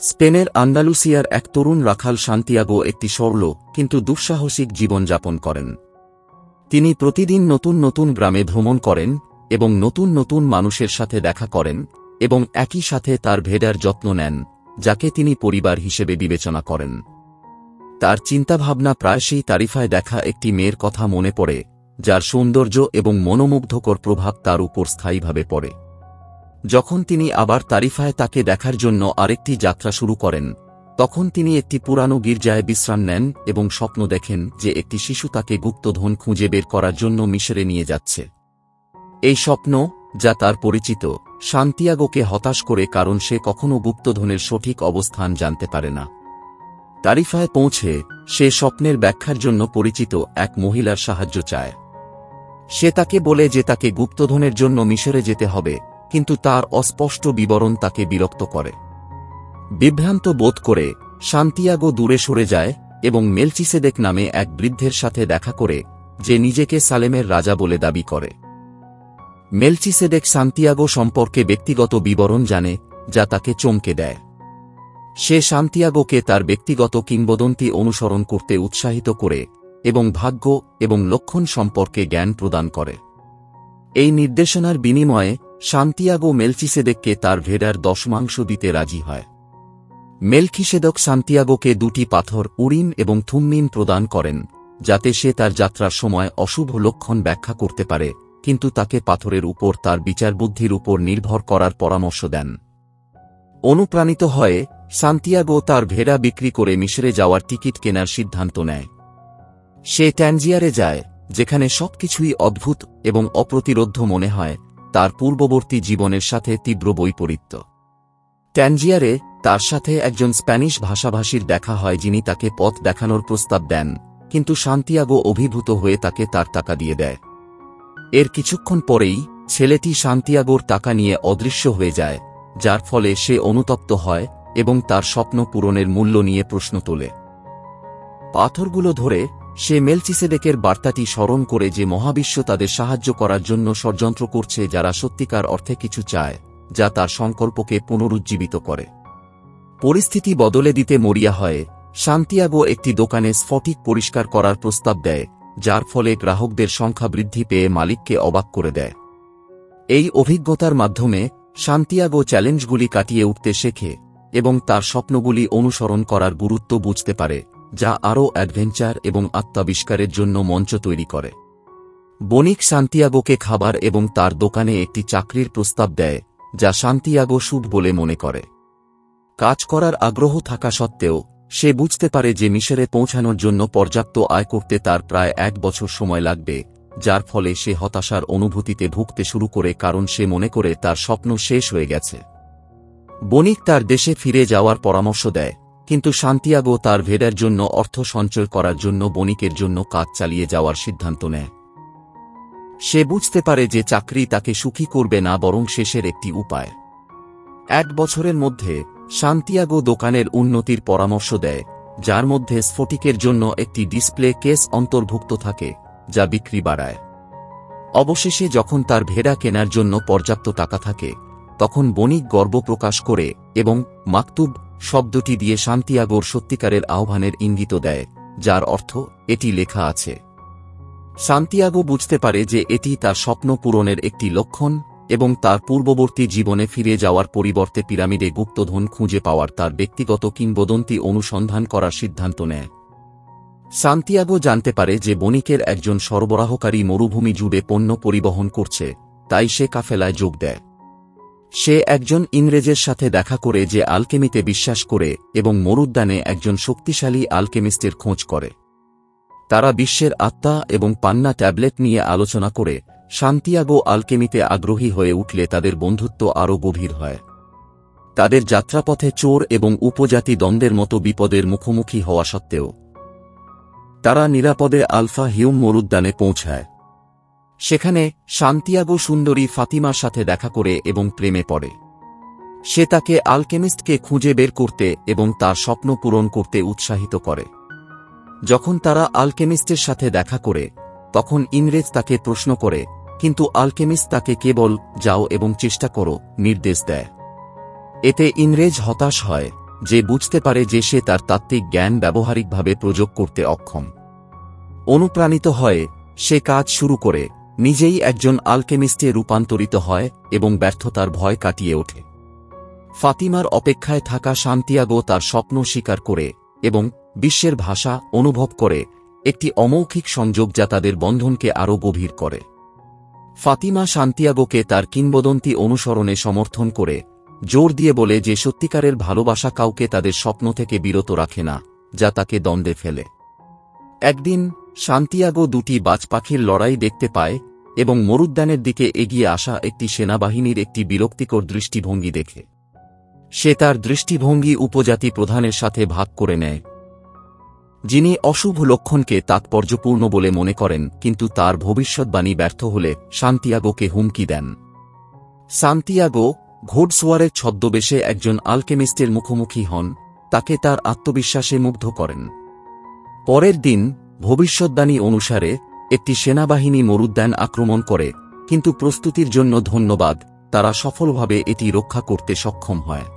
স্পেনের আন্দালুসিয়ার এক তরুণ রাখাল সান্তিয়াগো একটি সরল কিন্তু দুঃসাহসিক জীবনযাপন করেন। তিনি প্রতিদিন নতুন নতুন গ্রামে ভ্রমণ করেন এবং নতুন নতুন মানুষের সাথে দেখা করেন এবং একই সাথে তার ভেড়ার যত্ন নেন, যাকে তিনি পরিবার হিসেবে বিবেচনা করেন। তার চিন্তাভাবনা প্রায়শই তারিফায় দেখা একটি মেয়ের কথা মনে পড়ে, যার সৌন্দর্য এবং মনোমুগ্ধকর প্রভাব তার উপর স্থায়ীভাবে পড়ে। যখন তিনি আবার তারিফায় তাকে দেখার জন্য আরেকটি যাত্রা শুরু করেন, তখন তিনি একটি পুরানো গির্জায় বিশ্রাম নেন এবং স্বপ্ন দেখেন যে একটি শিশু তাকে গুপ্তধন খুঁজে বের করার জন্য মিশরে নিয়ে যাচ্ছে। এই স্বপ্ন, যা তার পরিচিত, সান্তিয়াগোকে হতাশ করে, কারণ সে কখনো গুপ্তধনের সঠিক অবস্থান জানতে পারে না। তারিফায় পৌঁছে সে স্বপ্নের ব্যাখ্যার জন্য পরিচিত এক মহিলার সাহায্য চায়। সে তাকে বলে যে তাকে গুপ্তধনের জন্য মিশরে যেতে হবে, কিন্তু তার অস্পষ্ট বিবরণ তাকে বিরক্ত করে। বিভ্রান্ত বোধ করে সান্তিয়াগো দূরে সরে যায় এবং মেলচিসেদেক নামে এক বৃদ্ধের সাথে দেখা করে, যে নিজেকে সালেমের রাজা বলে দাবি করে। মেলচিসেদেক সান্তিয়াগো সম্পর্কে ব্যক্তিগত বিবরণ জানে, যা তাকে চমকে দেয়। সে সান্তিয়াগোকে তার ব্যক্তিগত কিংবদন্তি অনুসরণ করতে উৎসাহিত করে এবং ভাগ্য এবং লক্ষণ সম্পর্কে জ্ঞান প্রদান করে। এই নির্দেশনার বিনিময়ে সান্তিয়াগো মেলচিসেদেককে তার ভেড়ার দশমাংশ দিতে রাজি হয়। মেলচিসেদেক সান্তিয়াগোকে দুটি পাথর, উরিম এবং থুম্মিম প্রদান করেন, যাতে সে তার যাত্রার সময় অশুভ লক্ষণ ব্যাখ্যা করতে পারে, কিন্তু তাকে পাথরের উপর তার বিচারবুদ্ধির উপর নির্ভর করার পরামর্শ দেন। অনুপ্রাণিত হয়ে সান্তিয়াগো তার ভেড়া বিক্রি করে মিশরে যাওয়ার টিকিট কেনার সিদ্ধান্ত নেয়। সে ট্যানজিয়ারে যায়, যেখানে সবকিছুই অদ্ভুত এবং অপ্রতিরোধ্য মনে হয়, তার পূর্ববর্তী জীবনের সাথে তীব্র বৈপরীত্য। ট্যানজিয়ারে তার সাথে একজন স্প্যানিশ ভাষাভাষীর দেখা হয়, যিনি তাকে পথ দেখানোর প্রস্তাব দেন, কিন্তু সান্তিয়াগো অভিভূত হয়ে তাকে তার টাকা দিয়ে দেয়। এর কিছুক্ষণ পরেই ছেলেটি সান্তিয়াগোর টাকা নিয়ে অদৃশ্য হয়ে যায়, যার ফলে সে অনুতপ্ত হয় এবং তার স্বপ্ন পূরণের মূল্য নিয়ে প্রশ্ন তোলে। পাথরগুলো ধরে সে মেলচিসেদেকের বার্তাটি স্মরণ করে যে মহাবিশ্ব তাদের সাহায্য করার জন্য ষড়যন্ত্র করছে, যারা সত্যিকার অর্থে কিছু চায়, যা তার সংকল্পকে পুনরুজ্জীবিত করে। পরিস্থিতি বদলে দিতে মরিয়া হয়ে সান্তিয়াগো একটি দোকানে স্ফটিক পরিষ্কার করার প্রস্তাব দেয়, যার ফলে গ্রাহকদের সংখ্যা বৃদ্ধি পেয়ে মালিককে অবাক করে দেয়। এই অভিজ্ঞতার মাধ্যমে সান্তিয়াগো চ্যালেঞ্জগুলি কাটিয়ে উঠতে শেখে এবং তার স্বপ্নগুলি অনুসরণ করার গুরুত্ব বুঝতে পারে, যা আরও অ্যাডভেঞ্চার এবং আত্মাবিষ্কারের জন্য মঞ্চ তৈরি করে। বণিক সান্তিয়াগোকে খাবার এবং তার দোকানে একটি চাকরির প্রস্তাব দেয়, যা সান্তিয়াগো শুভ বলে মনে করে। কাজ করার আগ্রহ থাকা সত্ত্বেও সে বুঝতে পারে যে মিশরে পৌঁছানোর জন্য পর্যাপ্ত আয় করতে তার প্রায় 1 বছর সময় লাগবে, যার ফলে সে হতাশার অনুভূতিতে ভুগতে শুরু করে, কারণ সে মনে করে তার স্বপ্ন শেষ হয়ে গেছে। বণিক তার দেশে ফিরে যাওয়ার পরামর্শ দেয়, কিন্তু সান্তিয়াগো তার ভেড়ার জন্য অর্থ সঞ্চয় করার জন্য বণিকের জন্য কাজ চালিয়ে যাওয়ার সিদ্ধান্ত নেয়। সে বুঝতে পারে যে চাকরি তাকে সুখী করবে না, বরং শেষের একটি উপায়। 1 বছরের মধ্যে সান্তিয়াগো দোকানের উন্নতির পরামর্শ দেয়, যার মধ্যে স্ফটিকের জন্য একটি ডিসপ্লে কেস অন্তর্ভুক্ত থাকে, যা বিক্রি বাড়ায়। অবশেষে যখন তার ভেড়া কেনার জন্য পর্যাপ্ত টাকা থাকে, তখন বণিক গর্ব প্রকাশ করে এবং মাকতুব শব্দটি দিয়ে সান্তিয়াগোর সত্যিকারের আহ্বানের ইঙ্গিত দেয়, যার অর্থ এটি লেখা আছে। সান্তিয়াগো বুঝতে পারে যে এটি তার স্বপ্ন পূরণের একটি লক্ষণ এবং তার পূর্ববর্তী জীবনে ফিরে যাওয়ার পরিবর্তে পিরামিডে গুপ্তধন খুঁজে পাওয়ার তার ব্যক্তিগত কিংবদন্তি অনুসন্ধান করার সিদ্ধান্ত নেয়। সান্তিয়াগো জানতে পারে যে বণিকের একজন সরবরাহকারী মরুভূমি জুড়ে পণ্য পরিবহন করছে, তাই সে কাফেলায় যোগ দেয়। সে একজন ইংরেজের সাথে দেখা করে যে আলকেমিতে বিশ্বাস করে এবং মরুদ্যানে একজন শক্তিশালী আলকেমিস্টের খোঁজ করে। তারা বিশ্বের আত্মা এবং পান্না ট্যাবলেট নিয়ে আলোচনা করে সান্তিয়াগো আলকেমিতে আগ্রহী হয়ে উঠলে তাদের বন্ধুত্ব আরও গভীর হয়। তাদের যাত্রাপথে চোর এবং উপজাতি দ্বন্দ্বের মতো বিপদের মুখোমুখি হওয়া সত্ত্বেও তারা নিরাপদে আলফা হিউম মরুদ্যানে পৌঁছায়। সেখানে সান্তিয়াগো সুন্দরী ফাতিমার সাথে দেখা করে এবং প্রেমে পড়ে। সে তাকে আলকেমিস্টকে খুঁজে বের করতে এবং তার স্বপ্ন পূরণ করতে উৎসাহিত করে। যখন তারা আলকেমিস্টের সাথে দেখা করে, তখন ইংরেজ তাকে প্রশ্ন করে, কিন্তু আলকেমিস্ট তাকে কেবল যাও এবং চেষ্টা করো নির্দেশ দেয়। এতে ইংরেজ হতাশ হয় যে বুঝতে পারে যে সে তার তাত্ত্বিক জ্ঞান ব্যবহারিকভাবে প্রয়োগ করতে অক্ষম। অনুপ্রাণিত হয়ে সে কাজ শুরু করে, নিজেই একজন আলকেমিস্টে রূপান্তরিত হয় এবং ব্যর্থতার ভয় কাটিয়ে ওঠে। ফাতিমার অপেক্ষায় থাকা সান্তিয়াগো তার স্বপ্ন স্বীকার করে এবং বিশ্বের ভাষা অনুভব করে, একটি অমৌখিক সংযোগ যা তাদের বন্ধনকে আরও গভীর করে। ফাতিমা সান্তিয়াগোকে তার কিংবদন্তি অনুসরণে সমর্থন করে, জোর দিয়ে বলে যে সত্যিকারের ভালোবাসা কাউকে তাদের স্বপ্ন থেকে বিরত রাখে না, যা তাকে দ্বন্দ্বে ফেলে। একদিন সান্তিয়াগো দুটি বাজ পাখির লড়াই দেখতে পায় এবং মরুদ্যানের দিকে এগিয়ে আসা একটি সেনাবাহিনীর একটি বিরক্তিকর দৃষ্টিভঙ্গি দেখে। সে তার দৃষ্টিভঙ্গি উপজাতি প্রধানের সাথে ভাগ করে নেয়, যিনি অশুভ লক্ষণকে তাৎপর্যপূর্ণ বলে মনে করেন, কিন্তু তার ভবিষ্যৎবাণী ব্যর্থ হলে সান্তিয়াগোকে হুমকি দেন। সান্তিয়াগো ঘোড়সওয়ারের ছদ্মবেশে একজন আলকেমিস্টের মুখোমুখি হন, তাকে তার আত্মবিশ্বাসে মুগ্ধ করেন। পরের দিন ভবিষ্যৎবাণী অনুসারে একটি সেনাবাহিনী মরুদ্যান আক্রমণ করে, কিন্তু প্রস্তুতির জন্য ধন্যবাদ, তারা সফলভাবে এটি রক্ষা করতে সক্ষম হয়।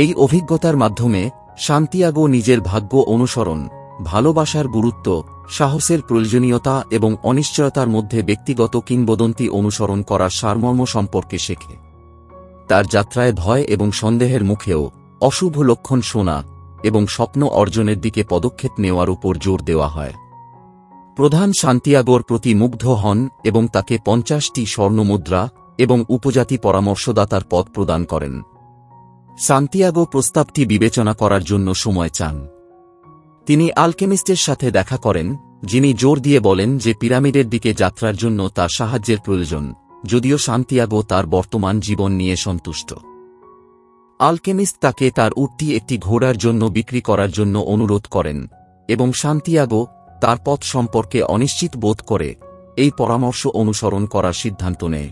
এই অভিজ্ঞতার মাধ্যমে সান্তিয়াগো নিজের ভাগ্য অনুসরণ, ভালোবাসার গুরুত্ব, সাহসের প্রয়োজনীয়তা এবং অনিশ্চয়তার মধ্যে ব্যক্তিগত কিংবদন্তি অনুসরণ করার সারমর্ম সম্পর্কে শেখে। তার যাত্রায় ভয় এবং সন্দেহের মুখেও অশুভ লক্ষণ শোনা এবং স্বপ্ন অর্জনের দিকে পদক্ষেপ নেওয়ার উপর জোর দেওয়া হয়। প্রধান সান্তিয়াগোর প্রতি মুগ্ধ হন এবং তাকে 50টি স্বর্ণমুদ্রা এবং উপজাতি পরামর্শদাতার পদ প্রদান করেন। সান্তিয়াগো প্রস্তাবটি বিবেচনা করার জন্য সময় চান। তিনি আলকেমিস্টের সাথে দেখা করেন, যিনি জোর দিয়ে বলেন যে পিরামিডের দিকে যাত্রার জন্য তার সাহায্যের প্রয়োজন, যদিও সান্তিয়াগো তার বর্তমান জীবন নিয়ে সন্তুষ্ট। আলকেমিস্ট তাকে তার উটটি একটি ঘোড়ার জন্য বিক্রি করার জন্য অনুরোধ করেন এবং সান্তিয়াগো তার পথ সম্পর্কে অনিশ্চিত বোধ করে এই পরামর্শ অনুসরণ করার সিদ্ধান্ত নেয়।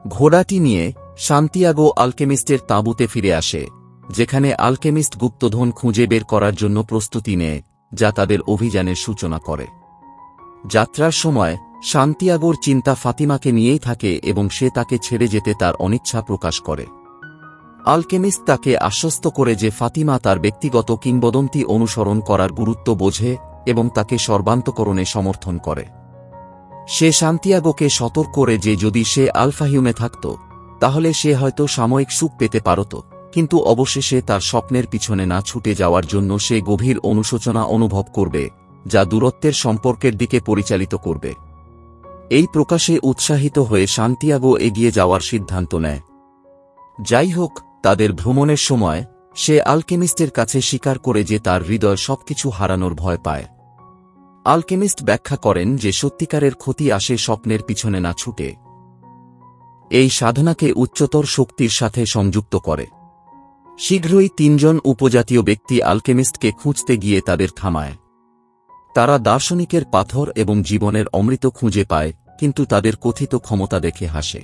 ঘোড়াটি নিয়ে সান্তিয়াগো আলকেমিস্টের তাঁবুতে ফিরে আসে, যেখানে আলকেমিস্ট গুপ্তধন খুঁজে বের করার জন্য প্রস্তুতি নেয়, যা তাদের অভিযানের সূচনা করে। যাত্রার সময় সান্তিয়াগোর চিন্তা ফাতিমাকে নিয়েই থাকে এবং সে তাকে ছেড়ে যেতে তার অনিচ্ছা প্রকাশ করে। আলকেমিস্ট তাকে আশ্বস্ত করে যে ফাতিমা তার ব্যক্তিগত কিংবদন্তি অনুসরণ করার গুরুত্ব বোঝে এবং তাকে সর্বান্তকরণে সমর্থন করে। সে সান্তিয়াগোকে সতর্ক করে যে যদি সে আলফাহিউমে থাকত, তাহলে সে হয়তো সাময়িক সুখ পেতে পারত, কিন্তু অবশেষে তার স্বপ্নের পিছনে না ছুটে যাওয়ার জন্য সে গভীর অনুশোচনা অনুভব করবে, যা দূরত্বের সম্পর্কের দিকে পরিচালিত করবে। এই প্রকাশে উৎসাহিত হয়ে সান্তিয়াগো এগিয়ে যাওয়ার সিদ্ধান্ত নেয়। যাই হোক, তাদের ভ্রমণের সময় সে আলকেমিস্টের কাছে স্বীকার করে যে তার হৃদয় সবকিছু হারানোর ভয় পায়। আলকেমিস্ট ব্যাখ্যা করেন যে সত্যিকারের ক্ষতি আসে স্বপ্নের পিছনে না ছুটে। এই সাধনাকে উচ্চতর শক্তির সাথে সংযুক্ত করে। শীঘ্রই 3 জন উপজাতীয় ব্যক্তি আলকেমিস্টকে খুঁজতে গিয়ে তাদের থামায়। তারা দার্শনিকের পাথর এবং জীবনের অমৃত খুঁজে পায়, কিন্তু তাদের কথিত ক্ষমতা দেখে হাসে।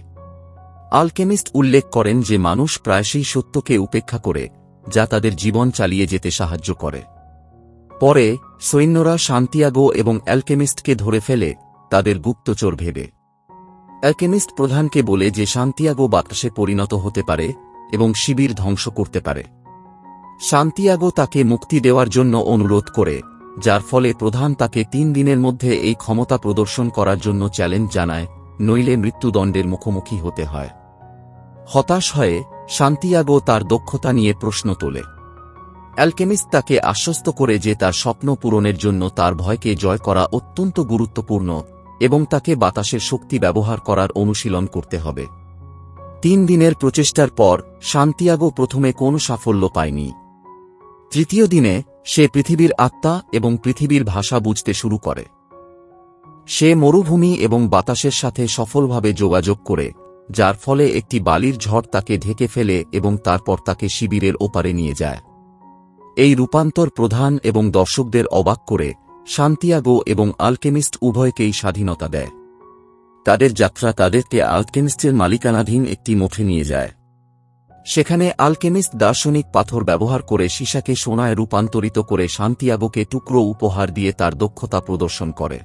আলকেমিস্ট উল্লেখ করেন যে মানুষ প্রায়শই সত্যকে উপেক্ষা করে, যা তাদের জীবন চালিয়ে যেতে সাহায্য করে। পরে সৈন্যরা সান্তিয়াগো এবং অ্যালকেমিস্টকে ধরে ফেলে, তাদের গুপ্তচর ভেবে। অ্যালকেমিস্ট প্রধানকে বলে যে সান্তিয়াগো বাতাসে পরিণত হতে পারে এবং শিবির ধ্বংস করতে পারে। সান্তিয়াগো তাকে মুক্তি দেওয়ার জন্য অনুরোধ করে, যার ফলে প্রধান তাকে 3 দিনের মধ্যে এই ক্ষমতা প্রদর্শন করার জন্য চ্যালেঞ্জ জানায়, নইলে মৃত্যুদণ্ডের মুখোমুখি হতে হয়। হতাশ হয়ে সান্তিয়াগো তার দক্ষতা নিয়ে প্রশ্ন তোলে। অ্যালকেমিস্ট তাকে আশ্বস্ত করে যে তার স্বপ্ন পূরণের জন্য তার ভয়কে জয় করা অত্যন্ত গুরুত্বপূর্ণ এবং তাকে বাতাসের শক্তি ব্যবহার করার অনুশীলন করতে হবে। 3 দিনের প্রচেষ্টার পর সান্তিয়াগো প্রথমে কোনো সাফল্য পায়নি। তৃতীয় দিনে সে পৃথিবীর আত্মা এবং পৃথিবীর ভাষা বুঝতে শুরু করে। সে মরুভূমি এবং বাতাসের সাথে সফলভাবে যোগাযোগ করে, যার ফলে একটি বালির ঝড় তাকে ঢেকে ফেলে এবং তারপর তাকে শিবিরের ওপারে নিয়ে যায়। এই রূপান্তর প্রধান এবং দর্শকদের অবাক করে, সান্তিয়াগো এবং আলকেমিস্ট উভয়কেই স্বাধীনতা দেয়। তাদের যাত্রা তাদেরকে আলকেমিস্টের মালিকানাধীন একটি মঠে নিয়ে যায়। সেখানে আলকেমিস্ট দার্শনিক পাথর ব্যবহার করে সীসাকে সোনায় রূপান্তরিত করে সান্তিয়াগোকে টুকরো উপহার দিয়ে তার দক্ষতা প্রদর্শন করে।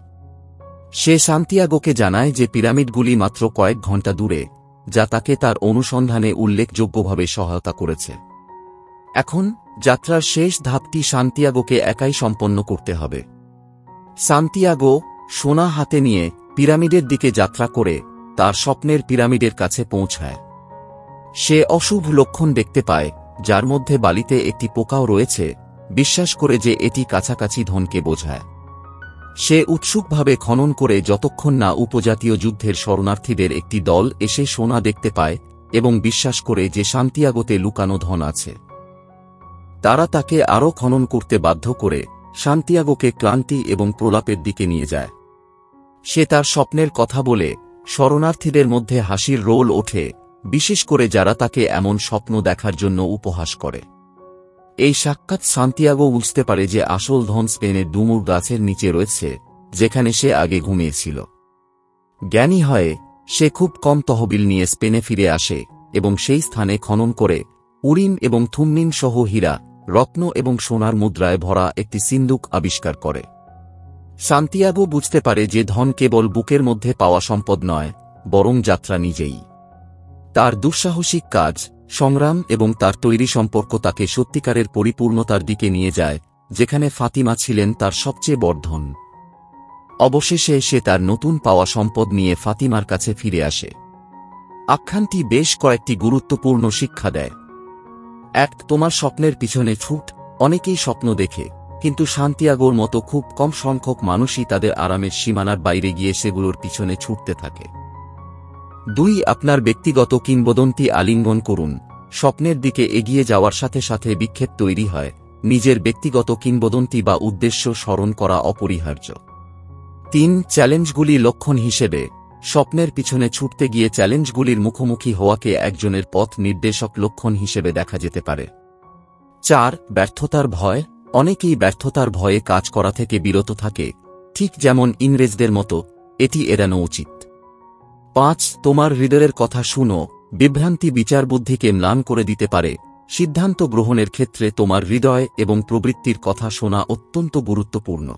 সে সান্তিয়াগোকে জানায় যে পিরামিডগুলি মাত্র কয়েক ঘন্টা দূরে, যা তাকে তার অনুসন্ধানে উল্লেখযোগ্যভাবে সহায়তা করেছে। এখন যাত্রার শেষ ধাপটি সান্তিয়াগোকে একাই সম্পন্ন করতে হবে। সান্তিয়াগো সোনা হাতে নিয়ে পিরামিডের দিকে যাত্রা করে তার স্বপ্নের পিরামিডের কাছে পৌঁছায়। সে অশুভ লক্ষণ দেখতে পায়, যার মধ্যে বালিতে একটি পোকাও রয়েছে, বিশ্বাস করে যে এটি কাছাকাছি ধনকে বোঝায়। সে উৎসুকভাবে খনন করে যতক্ষণ না উপজাতীয় যুদ্ধের শরণার্থীদের একটি দল এসে সোনা দেখতে পায় এবং বিশ্বাস করে যে সান্তিয়াগোতে লুকানো ধন আছে। তারা তাকে আরও খনন করতে বাধ্য করে সান্তিয়াগোকে ক্লান্তি এবং প্রলাপের দিকে নিয়ে যায়। সে তার স্বপ্নের কথা বলে শরণার্থীদের মধ্যে হাসির রোল ওঠে, বিশেষ করে যারা তাকে এমন স্বপ্ন দেখার জন্য উপহাস করে। এই সাক্ষাৎ সান্তিয়াগো বুঝতে পারে যে আসল ধন স্পেনের ডুমুর গাছের নিচে রয়েছে, যেখানে সে আগে ঘুমিয়েছিল। জ্ঞানী হয়ে সে খুব কম তহবিল নিয়ে স্পেনে ফিরে আসে এবং সেই স্থানে খনন করে উরিন এবং থুম্মিন সহ হীরা, রত্ন এবং সোনার মুদ্রায় ভরা একটি সিন্দুক আবিষ্কার করে। সান্তিয়াগো বুঝতে পারে যে ধন কেবল বুকের মধ্যে পাওয়া সম্পদ নয়, বরং যাত্রা নিজেই। তার দুঃসাহসিক কাজ, সংগ্রাম এবং তার তৈরি সম্পর্ক তাকে সত্যিকারের পরিপূর্ণতার দিকে নিয়ে যায়, যেখানে ফাতিমা ছিলেন তার সবচেয়ে বড় ধন। অবশেষে সে তার নতুন পাওয়া সম্পদ নিয়ে ফাতিমার কাছে ফিরে আসে। আখ্যানটি বেশ কয়েকটি গুরুত্বপূর্ণ শিক্ষা দেয়। এক, তোমার স্বপ্নের পিছনে ছুট। অনেকেই স্বপ্ন দেখে, কিন্তু সান্তিয়াগোর মতো খুব কম সংখ্যক মানুষই তাদের আরামের সীমানার বাইরে গিয়ে সেগুলোর পিছনে ছুটতে থাকে। 2, আপনার ব্যক্তিগত কিংবদন্তি আলিঙ্গন করুন। স্বপ্নের দিকে এগিয়ে যাওয়ার সাথে সাথে বিক্ষেপ তৈরি হয়, নিজের ব্যক্তিগত কিংবদন্তি বা উদ্দেশ্য স্মরণ করা অপরিহার্য। 3, চ্যালেঞ্জগুলি লক্ষণ হিসেবে। স্বপ্নের পিছনে ছুটতে গিয়ে চ্যালেঞ্জগুলির মুখোমুখি হওয়াকে একজনের পথ নির্দেশক লক্ষণ হিসেবে দেখা যেতে পারে। 4, ব্যর্থতার ভয়। অনেকেই ব্যর্থতার ভয়ে কাজ করা থেকে বিরত থাকে, ঠিক যেমন ইংরেজদের মতো। এটি এড়ানো উচিত। 5, তোমার হৃদয়ের কথা শুনো। বিভ্রান্তি বিচারবুদ্ধিকে ম্লান করে দিতে পারে। সিদ্ধান্ত গ্রহণের ক্ষেত্রে তোমার হৃদয় এবং প্রবৃত্তির কথা শোনা অত্যন্ত গুরুত্বপূর্ণ।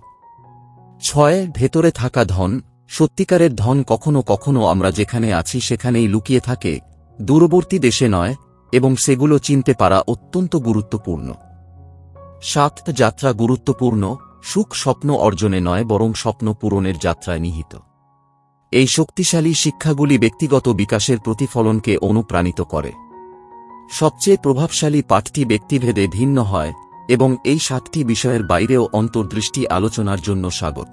6, ভেতরে থাকা ধন। সত্যিকারের ধন কখনো কখনো আমরা যেখানে আছি সেখানেই লুকিয়ে থাকে, দূরবর্তী দেশে নয়, এবং সেগুলো চিনতে পারা অত্যন্ত গুরুত্বপূর্ণ। 7, যাত্রা গুরুত্বপূর্ণ। সুখ স্বপ্ন অর্জনে নয়, বরং স্বপ্ন পূরণের যাত্রায় নিহিত। এই শক্তিশালী শিক্ষাগুলি ব্যক্তিগত বিকাশের প্রতিফলনকে অনুপ্রাণিত করে। সবচেয়ে প্রভাবশালী পাঠটি ব্যক্তিভেদে ভিন্ন হয়, এবং এই 7টি বিষয়ের বাইরেও অন্তর্দৃষ্টি আলোচনার জন্য স্বাগত।